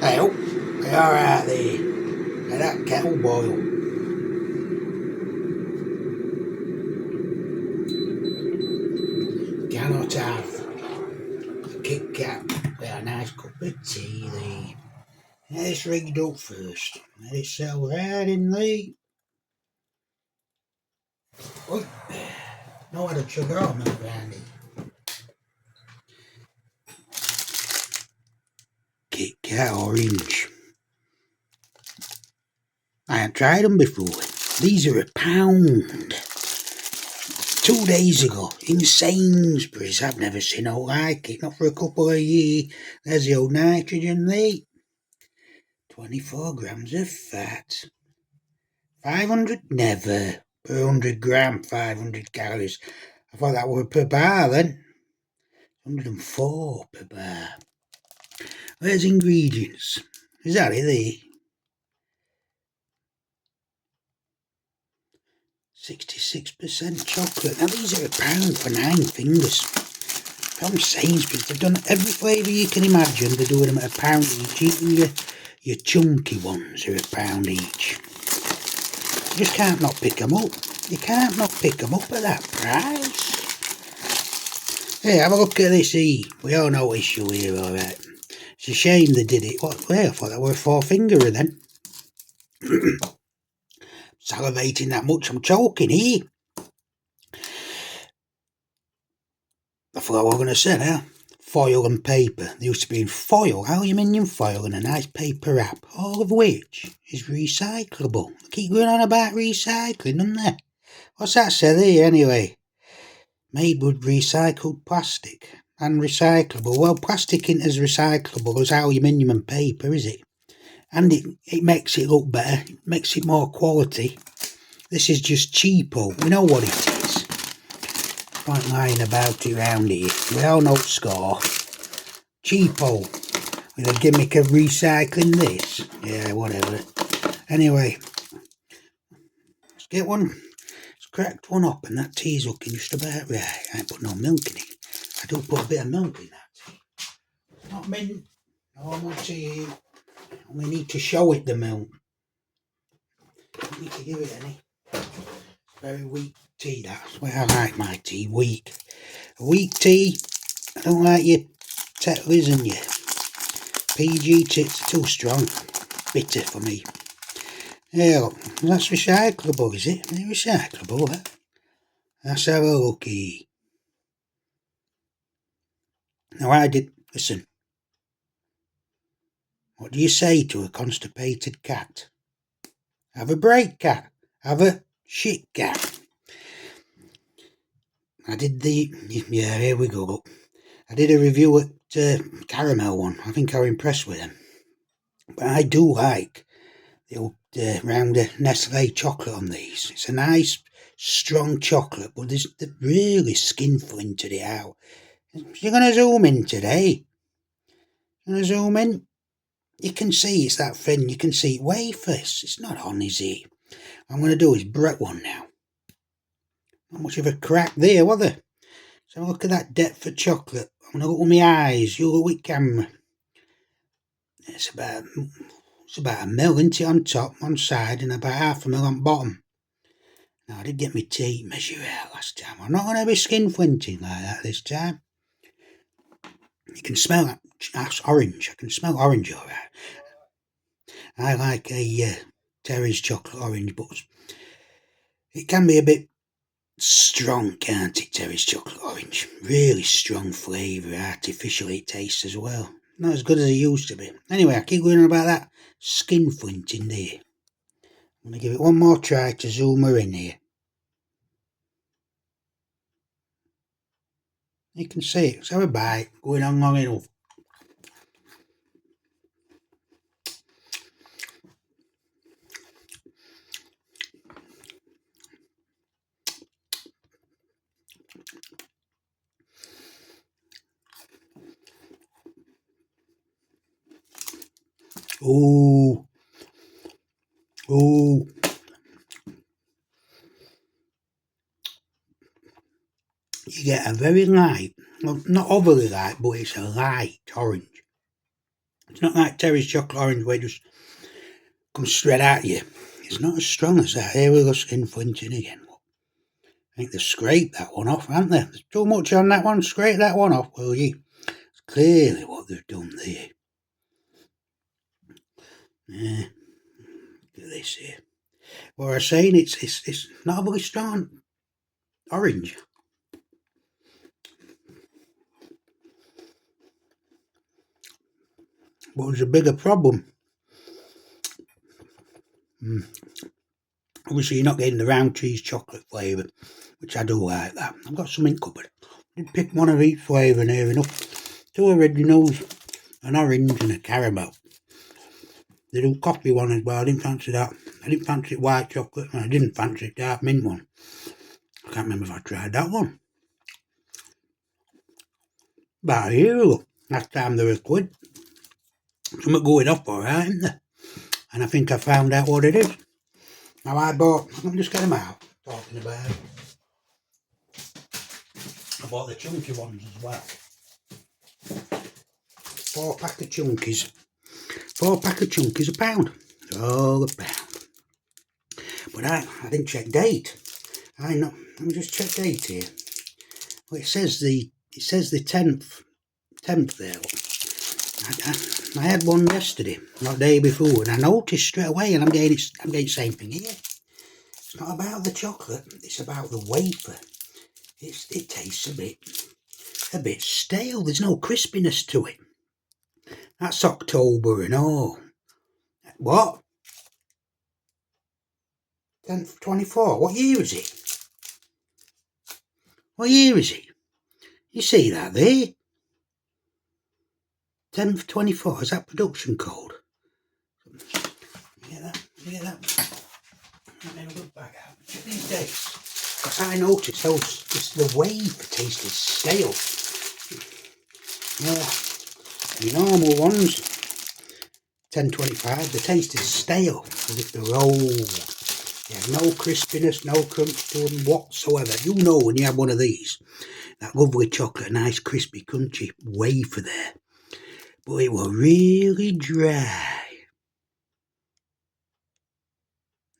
Hey, oh, you're alright there. Let that kettle boil. Cannot have a KitKat with a nice cup of tea there. Let this rigged up first. Let it settle right in there. Oh, no added sugar or milk around it. KitKat orange. I haven't tried them before. These are £1. 2 days ago in Sainsbury's. I've never seen no like it, not for a couple of years. There's the old nitrogen there. 24 grams of fat. 500? Never. Per 100 gram, 500 calories. I thought that were per bar then. 104 per bar. Where's ingredients? Is that it there? 66% chocolate. Now these are £1 for 9 fingers. From Sainsbury's, they've done every flavour you can imagine. They're doing them at £1 each. Even your chunky ones are £1 each. You just can't not pick them up. You can't not pick them up at that price. Hey, have a look at this here. We all know what issue here, alright. It's a shame they did it. What? Well, I thought that were a 4-fingerer then. Salivating that much, I'm choking here. I forgot what I was going to say now. Foil and paper. There used to be foil, aluminium foil, and a nice paper wrap, all of which is recyclable. They keep going on about recycling, don't they? What's that say there anyway? Made with recycled plastic and recyclable. Well, plastic isn't as recyclable as aluminium and paper, is it? And it makes it look better. It makes it more quality. This is just cheapo. We know what it is. Quite lying about it round here. We all know the score. Cheapo. With a gimmick of recycling this. Yeah, whatever. Anyway. Let's get one. Let's crack one up, and that tea's looking just about right. I ain't put no milk in it. I do put a bit of milk in that tea. Not mint. No more tea. We need to show it the milk. Don't need to give it any. Very weak tea, that's why I like my tea, weak. A weak tea, I don't like your Tetleys and your PG tits, too strong. Bitter for me. Yeah, look, that's recyclable, is it? Is it recyclable, that? Let's have a looky. Now listen. What do you say to a constipated cat? Have a break, cat. Have a shit, cat. Here we go, look. I did a review at Caramel one. I think I was impressed with them. But I do like the old round Nestle chocolate on these. It's a nice, strong chocolate, but they're really skin flinted it out. You're going to zoom in today. You're going to zoom in. You can see it's that thin. You can see wafers. It's not on, is it? What I'm going to do is break one now. Not much of a crack there, was there? So look at that depth of chocolate. I'm going to look with my eyes. You look with camera. It's about a mil, isn't it, on top, on side, and about half a mil on bottom. Now, I did get my teeth measure out last time. I'm not going to be skin flinting like that this time. You can smell that. That's orange. I can smell orange all right. I like a Terry's chocolate orange, but it can be a bit strong, can't it, Terry's chocolate orange? Really strong flavour, artificially it tastes as well. Not as good as it used to be. Anyway, I keep going on about that skin flinting there. I'm going to give it one more try to zoom her in here. You can see it. Let's have a bite. Going on long enough. Ooh. Ooh. You get a very light, well, not overly light, but it's a light orange. It's not like Terry's chocolate orange where it just comes straight at you. It's not as strong as that. Here we go, skin flinching again. I think they've scraped that one off, haven't they? There's too much on that one. Scrape that one off, will you? It's clearly what they've done there. Yeah. Look at this here. What I was saying, it's not a very strong orange. But there's a bigger problem. Obviously, you're not getting the round cheese chocolate flavour, which I do like that. I've got some in cupboard. I did pick one of each flavour near enough. 2 originals, an orange and a caramel. They do coffee one as well. I didn't fancy that. I didn't fancy white chocolate, and I didn't fancy dark mint one. I can't remember if I tried that one. About a year ago. Last time they were £1. Something going off alright, isn't there? And I think I found out what it is. Now let me just get them out, talking about it. I bought the chunky ones as well. 4-pack of chunkies. 4-pack of chunkies £1. They're all £1. But I didn't check date. Let me just check date here. Well, it says the 10th there. I had one yesterday, not the day before, and I noticed straight away, and I'm getting the same thing here. It's not about the chocolate, it's about the wafer. It tastes a bit stale. There's no crispiness to it. That's October and all. What? 10th, 24. What year is it? What year is it? You see that there? 10th, 24. Is that production code? Get that. Let me have a good bag out. Check these dates. Because I noticed the wafer tasted stale. Yeah. The normal ones, 10.25, the taste is stale, as if they're old. They have no crispiness, no crunch to them whatsoever. You know when you have one of these, that lovely chocolate, nice crispy crunchy wafer there. But it was really dry.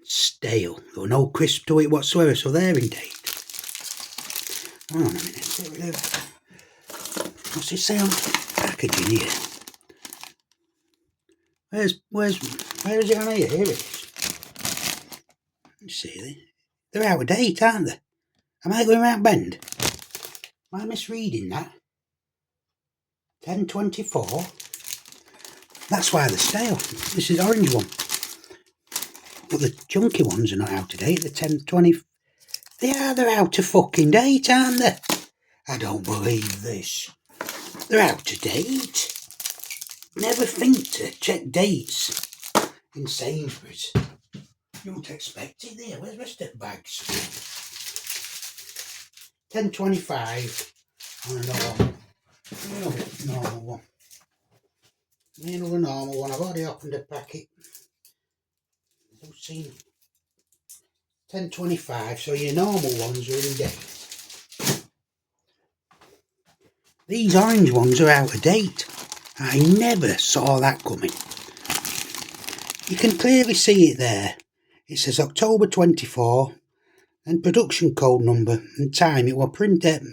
Stale. There was no crisp to it whatsoever, so they're in date. Hold on a minute, get rid of that. What's it say on packaging here? Where is it on here? Here it is. You see, they're out of date, aren't they? Am I going round bend? Am I misreading that? 10.24. That's why they're stale. This is the orange one. But the chunky ones are not out of date. The 10.20. They're out of fucking date, aren't they? I don't believe this. They're out of date. Never think to check dates in Sainsbury's. You don't expect it there. Where's the rest of the bags? 10.25 on a normal one. Another normal one. I've already opened a packet. I've seen 10.25, so your normal ones are in date. These orange ones are out of date. I never saw that coming. You can clearly see it there. It says October 24 and production code number and time. It was printed,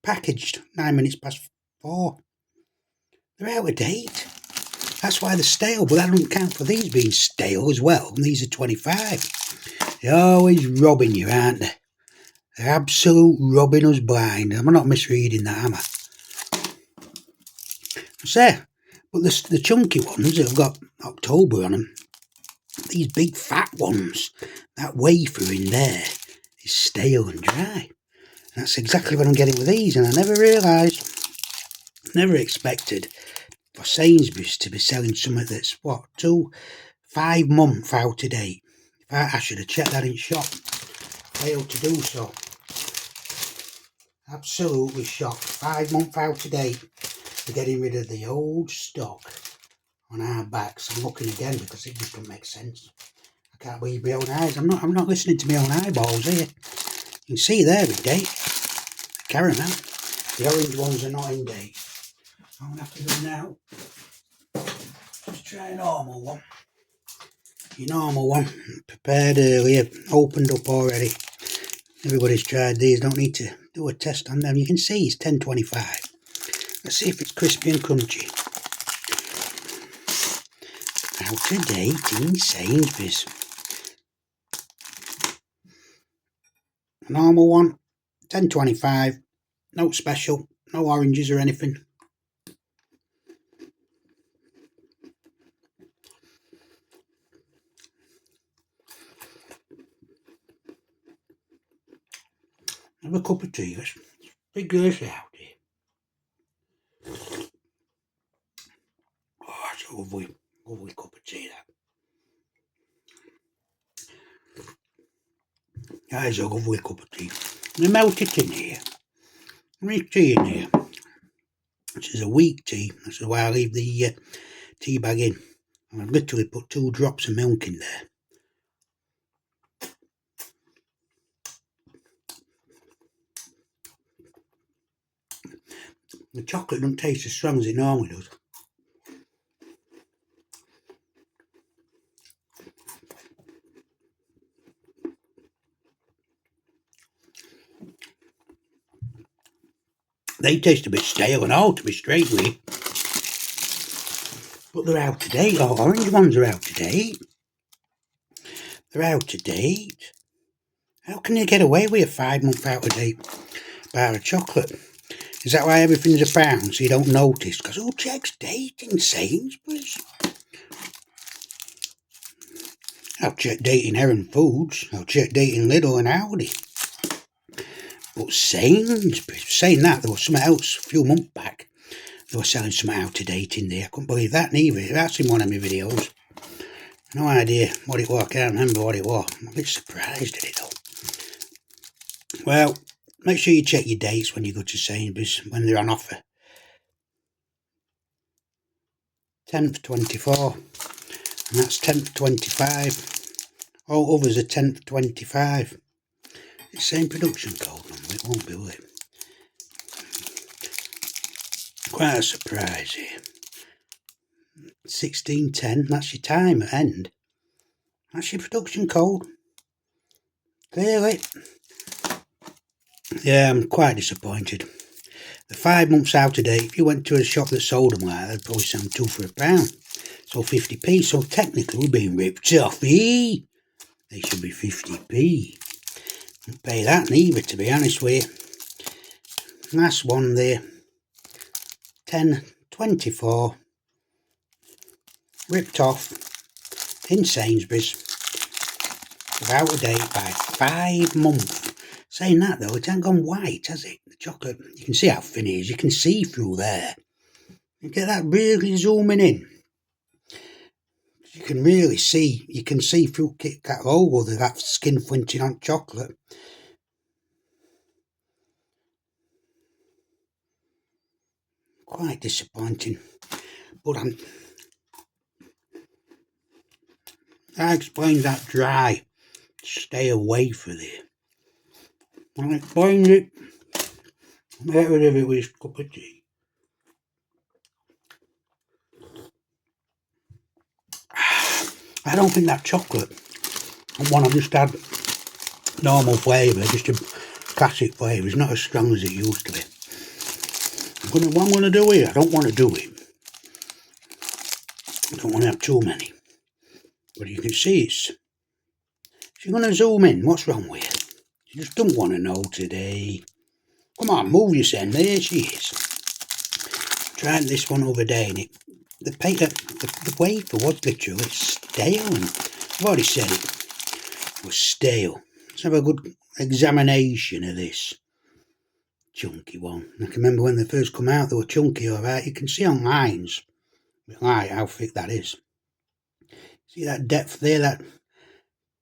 packaged 9 minutes past 4. They're out of date. That's why they're stale, but that doesn't count for these being stale as well. And these are 25. They're always robbing you, aren't they? They're absolute robbing us blind. I'm not misreading that, am I? But the chunky ones that have got October on them, these big fat ones, that wafer in there is stale and dry. And that's exactly what I'm getting with these, and I never realised, never expected for Sainsbury's to be selling something that's, 5 months out of date. I should have checked that in shop. Failed to do so. Absolutely shocked. 5 months out of date. We're getting rid of the old stock on our backs. I'm looking again because it just doesn't make sense. I can't believe my own eyes. I'm not listening to my own eyeballs here. You can see there in date. The caramel. The orange ones are not in date. I'm going to have to do now. try a normal one. Your normal one, prepared earlier, opened up already. Everybody's tried these, don't need to do a test on them. You can see it's 10.25. Let's see if it's crispy and crunchy. Out of date in Sainsbury's. Normal one, 10.25. No special, no oranges or anything. Have a cup of tea. Let's figure this out here. Oh, it's a lovely, lovely cup of tea, that is a lovely cup of tea. The melted in here. There's tea in here. This is a weak tea. That's why I leave the tea bag in. And I've literally put 2 drops of milk in there. The chocolate doesn't taste as strong as it normally does. They taste a bit stale and all, to be straight with you. But they're out of date. Oh, orange ones are out of date. They're out of date. How can you get away with a 5-month out of date bar of chocolate? Is that why everything's a pound, so you don't notice? Because who checks date in Sainsbury's? I'll check date in Heron Foods. I'll check date in Lidl and Aldi. But Sainsbury's, saying that, there was something else a few months back. They were selling something out of date in there. I couldn't believe that neither. That's in one of my videos. No idea what it was. I can't remember what it was. I'm a bit surprised at it though. Well, make sure you check your dates when you go to Sainsbury's when they're on offer. 10th 24, and that's 10th 25. All others are 10th 25. It's the same production code number, it won't be, will it? Quite a surprise here. 1610, that's your time at end. That's your production code. Clearly. Yeah, I'm quite disappointed. The 5 months out of date, if you went to a shop that sold them like that, they'd probably sell them 2 for £1. So 50p, so technically we're being ripped off, eh? They should be 50p. Don't pay that neither, to be honest with you. Last one there. 10.24. Ripped off in Sainsbury's. Out of date by 5 months. Saying that though, it ain't gone white, has it? The chocolate, you can see how thin it is. You can see through there. You get that really zooming in. You can really see. You can see through KitKat logo that skin flinching on chocolate. Quite disappointing. But I explained that dry. Stay away from there. I explained it. Get rid of it with a cup of tea. I don't think that chocolate and one I've just had normal flavour, just a classic flavour, is not as strong as it used to be. What I'm going to do here, I don't want to do it. I don't want to have too many. But you can see it's... She's going to zoom in. What's wrong with her? She just don't want to know today. Come on, move yourself. There she is. Tried this one over day and the wafer was literally stale. And I've already said it was stale. Let's have a good examination of this chunky one. I can remember when they first come out, they were chunky, alright. You can see on lines like how thick that is. See that depth there, that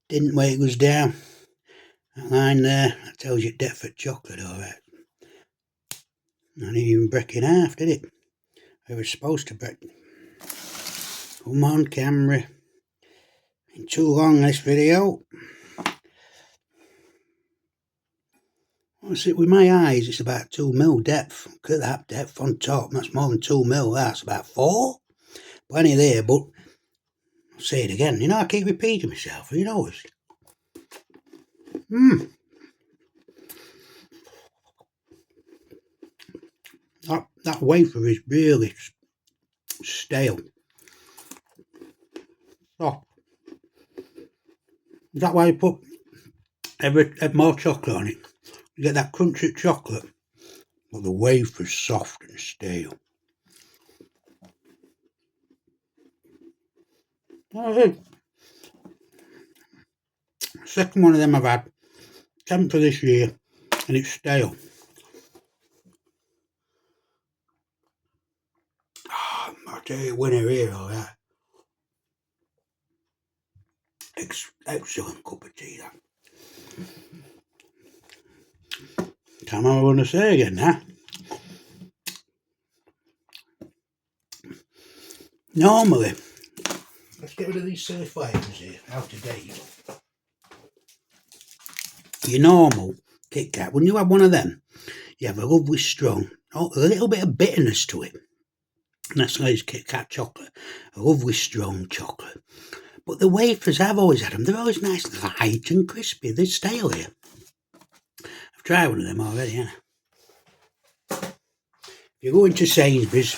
didn't where it goes down. That line there, that tells you depth of chocolate, alright. I didn't even break in half, did it? It was supposed to break. Come on, camera. Been too long this video. What's it with my eyes? It's about 2mm depth. Look at that depth on top. That's more than 2mm. That's about 4. Plenty there, but say it again. You know, I keep repeating myself. Have you noticed? That wafer is really stale. Oh, is that why you put more chocolate on it? You get that crunchy chocolate, but the wafer's soft and stale. Second one of them I've had, 10th of this year, and it's stale. I'll tell you, winner here, all right. Excellent cup of tea, that. Can't remember what I'm going to say again now. Normally, let's get rid of these silly flavours here, out of date. Your normal KitKat, when you have one of them, you have a lovely strong, a little bit of bitterness to it. And that's why it's KitKat chocolate, a lovely strong chocolate. But the wafers, I've always had them, they're always nice, light and crispy. They're stale here. I've tried one of them already, haven't I? If you go into Sainsbury's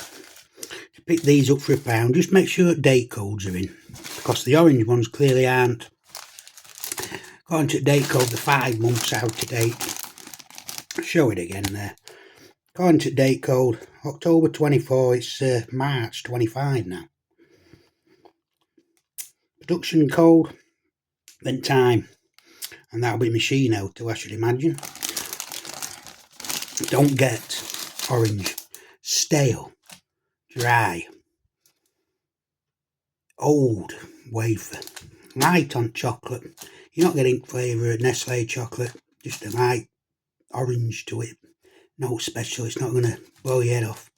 to pick these up for £1, just make sure date codes are in, because the orange ones clearly aren't. According to the date code, they're 5 months out of date. I'll show it again there. According to the date code, October 24, it's March 25 now. Production code, then time, and that'll be machine out too, I should imagine. Don't get orange, stale, dry, old wafer, light on chocolate. You're not getting flavour of Nestle chocolate, just a light orange to it. No special, it's not going to blow your head off.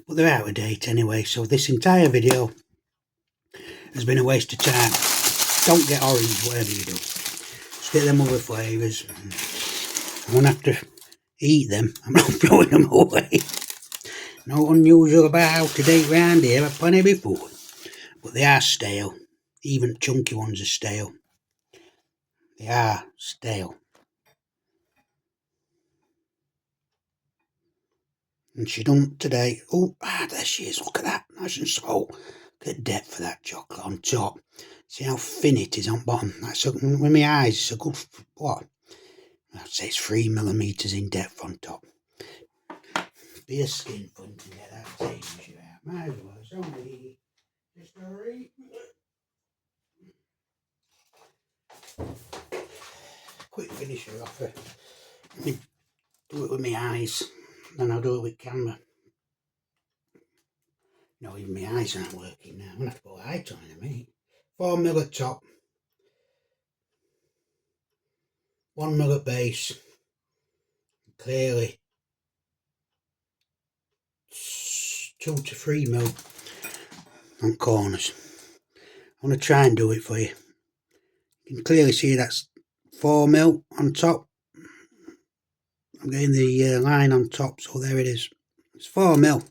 But they're out of date anyway, so this entire video has been a waste of time. Don't get orange, whatever you do. Just get them other flavours. I won't have to eat them. I'm not throwing them away. No unusual about out of date round here. I've plenty before. But they are stale. Even chunky ones are stale. They are stale. And she done today. Oh, there she is. Look at that. Nice and slow. Look at the depth of that chocolate on top. See how thin it is on bottom. That's with my eyes. It's a good, what? I'd say it's 3mm in depth on top. Be a skin fun to get that taste out. Might as well. It's only just a read. Quick finisher offer. Let me do it with my eyes. Then I'll do it with camera. No, even my eyes aren't working now. I'm going to have to put light on in a minute. 4mm at top. 1mm at base. Clearly 2 to 3mm on corners. I'm going to try and do it for you. You can clearly see that's 4mm on top. I'm getting the line on top, so there it is. It's 4mm.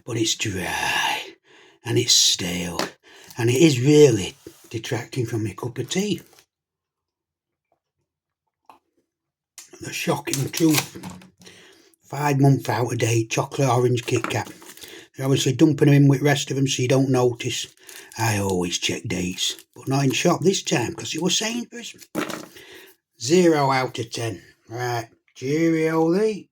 But it's dry and it's stale and it is really detracting from my cup of tea. The shocking truth. 5 months out of date chocolate orange KitKat. They're obviously dumping them in with the rest of them so you don't notice. I always check dates, but not in shop this time because it was Sainsbury's. 0 out of 10. Right, cheerio, Lee.